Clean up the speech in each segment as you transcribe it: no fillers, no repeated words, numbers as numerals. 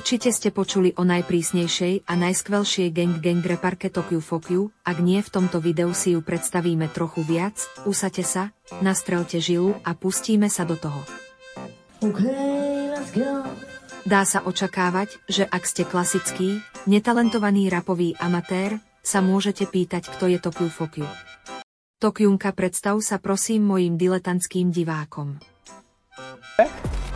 Určite ste počuli o najprísnejšej a najskvelšej gang reparke Tokyu Fokyu, ak nie v tomto videu si ju predstavíme trochu viac, usaďte sa, nastrelte žilu a pustíme sa do toho. Okay, let's go. Dá sa očakávať, že ak ste klasický, netalentovaný rapový amatér, sa môžete pýtať, kto je Tokyu Fokyu. Tokyunka, predstav sa prosím mojim diletantským divákom.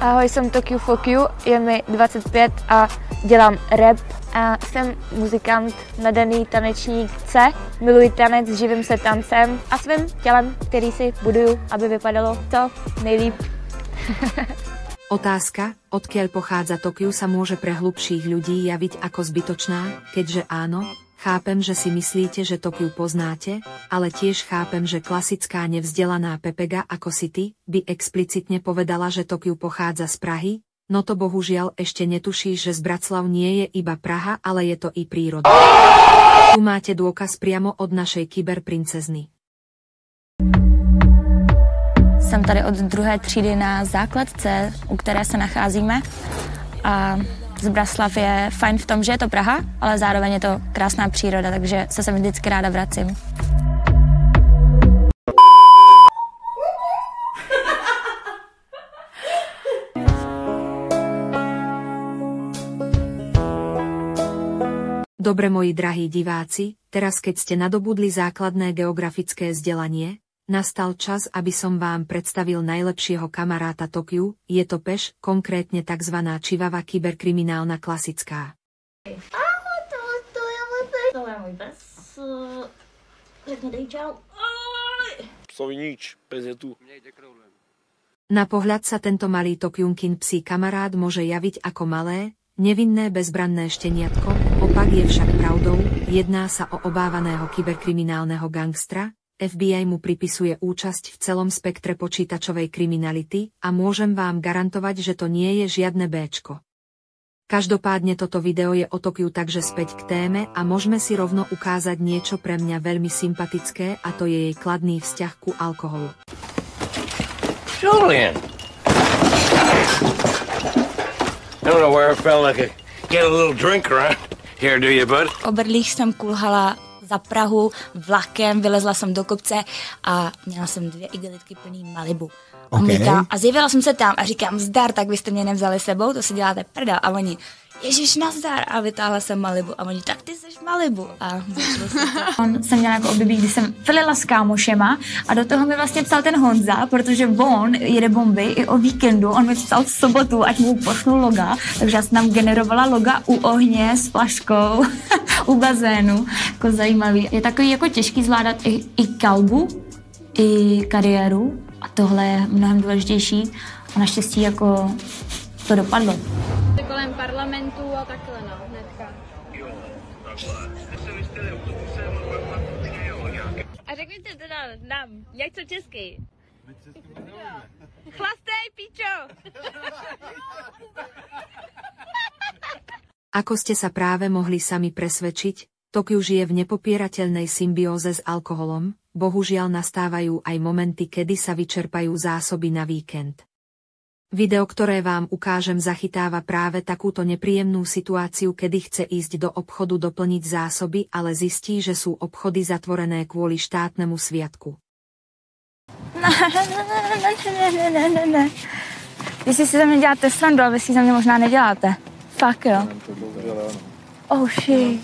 Ahoj, jsem Tokyu Fokyu, je mi 25 a dělám rap a jsem muzikant, nadaný tanečník C. Miluji tanec, živím se tancem a svým tělem, který si buduju, aby vypadalo to nejlíp. Otázka, odkiaľ pochádza Tokyu, sa môže pre hlubších ľudí javiť ako zbytočná, keďže áno, chápem, že si myslíte, že Tokyu poznáte, ale tiež chápem, že klasická nevzdelaná Pepega ako si ty, by explicitne povedala, že Tokyu pochádza z Prahy, no to bohužiaľ ešte netušíš, že z Bratislav nie je iba Praha, ale je to i príroda. Tu máte dôkaz priamo od našej kyberprincezny. Jsem tady od 2. třídy na základce, u které se nacházíme. A z Bratislav je fajn v tom, že je to Praha, ale zároveň je to krásná příroda, takže se sem vždycky ráda vracím. Dobre, moji drahí diváci, teraz keď ste nadobudli základné geografické vzdelanie, nastal čas, aby som vám predstavil najlepšieho kamaráta Tokyu, je to peš, konkrétne tzv. Čivava kyberkriminálna klasická. Ahoj, to je můj pes. To je můj pes. Řekni dej čau. Psovi nič, pes je tu. Na pohľad sa tento malý Tokyunkin psí kamarát môže javiť ako malé, nevinné bezbranné šteniatko, opak je však pravdou, jedná sa o obávaného kyberkriminálneho gangstra. FBI mu pripisuje účasť v celom spektre počítačovej kriminality a môžem vám garantovať, že to nie je žiadne béčko. Každopádne toto video je o Tokyu, takže späť k téme a môžeme si rovno ukázať niečo pre mňa veľmi sympatické a to je jej kladný vzťah ku alkoholu. Julian! I don't know where I felt like I get a little drink around here, do you, bud? O Berlích jsem kulhala za Prahu vlakem, vylezla jsem do kopce a měla jsem 2 igelitky plný Malibu. Okay. A zjevila jsem se tam a říkám, zdar, tak byste mě nevzali sebou, to si děláte prdel. A oni, ježiš, nazdar. A vytáhla jsem Malibu. A oni, tak ty seš Malibu. A začalo se to. On jsem měla jako období, kdy jsem filila s kámošema a do toho mi vlastně psal ten Honza, protože on jede bomby i o víkendu, on mi psal v sobotu, ať mu pošlu loga, takže já jsem tam generovala loga u ohně s flaškou, u bazénu, jako zajímavý. Je takový jako těžký zvládat i kalbu, i kariéru a tohle je mnohem důležitější a naštěstí jako to dopadlo. Kolem parlamentu a takhle, no, hnedka. A řekněte teda nám, něco česky. Chlastej, pičo! Ako ste sa práve mohli sami presvedčiť, Tokyu žije v nepopierateľnej symbióze s alkoholom, bohužiaľ nastávajú aj momenty, kedy sa vyčerpajú zásoby na víkend. Video, ktoré vám ukážem, zachytáva práve takúto nepríjemnú situáciu, kedy chce ísť do obchodu doplniť zásoby, ale zistí, že sú obchody zatvorené kvôli štátnemu sviatku. Ne. Jestli si ze mě děláte srandu, ale vy si ze mě možná neděláte. Fakt jo. Oh shit.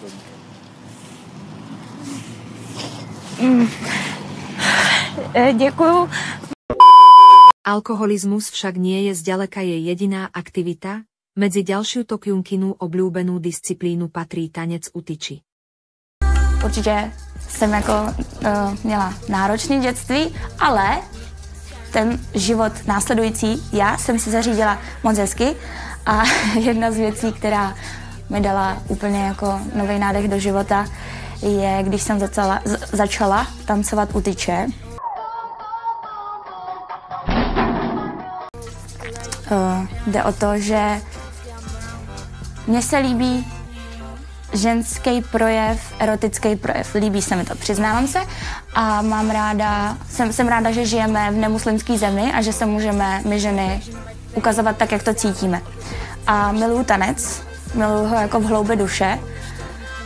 Děkuju. Alkoholizmus však nie je zďaleka jej jediná aktivita, medzi ďalšiu Tokyunkinu obľúbenú disciplínu patrí tanec u tyči. Určitě jsem jako měla náročné dětství, ale ten život následující já jsem si zařídila moc hezky a jedna z věcí, která mi dala úplně jako nový nádech do života, je, když jsem začala tancovat u tyče. Jde o to, že mně se líbí ženský projev, erotický projev. Líbí se mi to, přiznávám se. A mám ráda, jsem ráda, že žijeme v nemuslimské zemi a že se můžeme my ženy ukazovat tak, jak to cítíme. A miluju tanec, miluju ho jako v hloubi duše,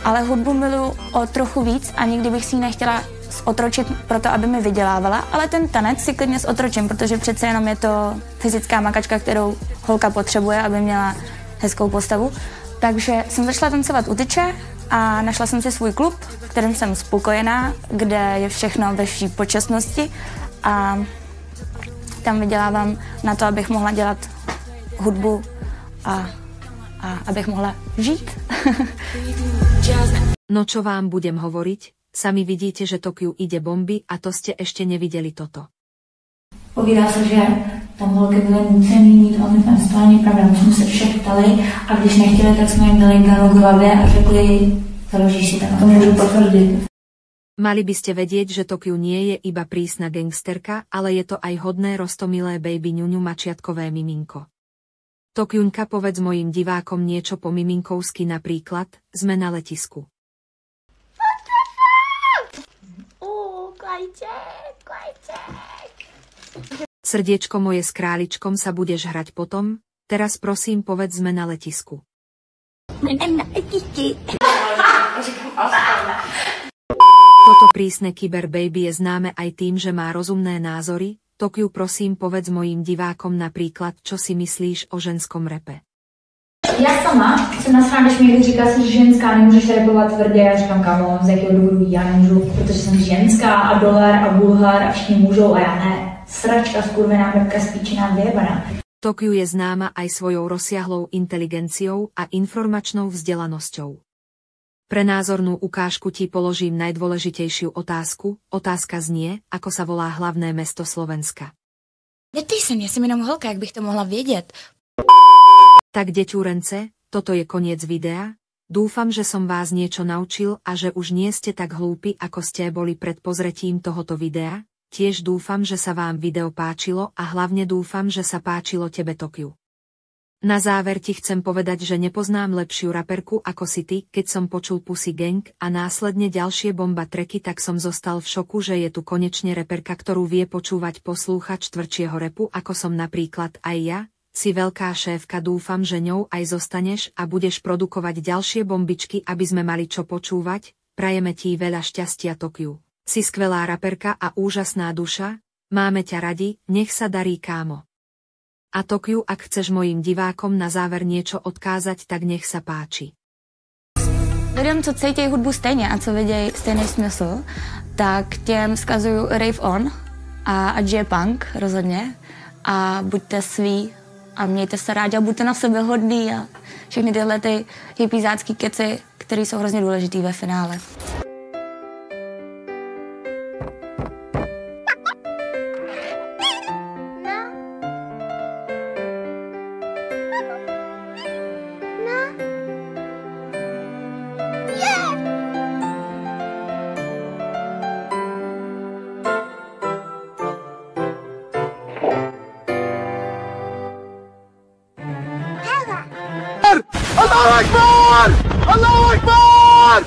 ale hudbu miluju o trochu víc a nikdy bych si ji nechtěla zotročit proto, aby mi vydělávala, ale ten tanec si klidně zotročím, protože přece jenom je to fyzická makačka, kterou holka potřebuje, aby měla hezkou postavu. Takže jsem začala tancovat u tyče a našla jsem si svůj klub, kterým jsem spokojená, kde je všechno ve vší počasnosti a tam vydělávám na to, abych mohla dělat hudbu a abych mohla žít. No čo vám budem hovoriť? Sami vidíte, že Tokiu ide bomby a to ste ešte nevideli toto. Povídá se, že tam holky byly nucený mít OnlyFans, to není pravda, my jsme se všech ptali a když nechtěli, tak jsme jim dali ganu k hlavě a řekli, založíš si tam, to můžu potvrdit. Mali by ste vedieť, že Tokiu nie je iba prísna gangsterka, ale je to aj hodné roztomilé baby ňuňu mačiatkové miminko. Tokiuňka, povedz mojim divákom niečo po miminkovsky, napríklad, sme na letisku. Srdiečko moje s králičkom sa budeš hrať potom, teraz prosím povedz sme na letisku. Toto prísne Kyber Baby je známe aj tým, že má rozumné názory. Tokiu, prosím povedz mojim divákom napríklad, čo si myslíš o ženskom repe. Já sama jsem nasrá, když mi někdo říká, že jsi ženská, nemůžeš repovat tvrdě, já říkám, kamo, z jakého důvodu já nemůžu, protože jsem ženská a dolar a bulhar a všichni můžou a já ne. Sračka, skurvená mrtka, spíčená, vyjebaná. Tokiu je známa aj svojou rozsiahlou inteligenciou a informačnou vzdelanosťou. Pre názornú ukážku ti položím najdôležitejšiu otázku. Otázka znie, ako sa volá hlavné mesto Slovenska. Neptej se mě, jsem jenom holka, jak bych to mohla vědět. Tak deťúrence, toto je koniec videa. Dúfam, že som vás niečo naučil a že už nie ste tak hlúpi, ako ste boli pred pozretím tohoto videa. Tiež dúfam, že sa vám video páčilo a hlavne dúfam, že sa páčilo tebe, Tokiu. Na záver ti chcem povedať, že nepoznám lepšiu raperku ako si ty. Keď som počul Pussy Gang a následne ďalšie bomba tracky, tak som zostal v šoku, že je tu konečne reperka, ktorú vie počúvať poslúchač tvrdšieho repu, ako som napríklad aj ja. Si veľká šéfka, dúfam, že ňou aj zostaneš a budeš produkovať ďalšie bombičky, aby sme mali čo počúvať. Prajeme ti veľa šťastia, Tokiu. Si skvelá raperka a úžasná duša. Máme ťa radi, nech sa darí, kámo. A Tokiu, ak chceš mojim divákom na záver niečo odkázať, tak nech sa páči. Lidem, co cítějí hudbu stejně a co vidějí stejný smysl, tak těm vzkazuju Rave On a ať je punk rozhodně a buďte sví a mějte se rádi a buďte na sebe hodný a všechny tyhle ty hippiezácký keci, které jsou hrozně důležitý ve finále. Allahu Akbar! Allahu Akbar!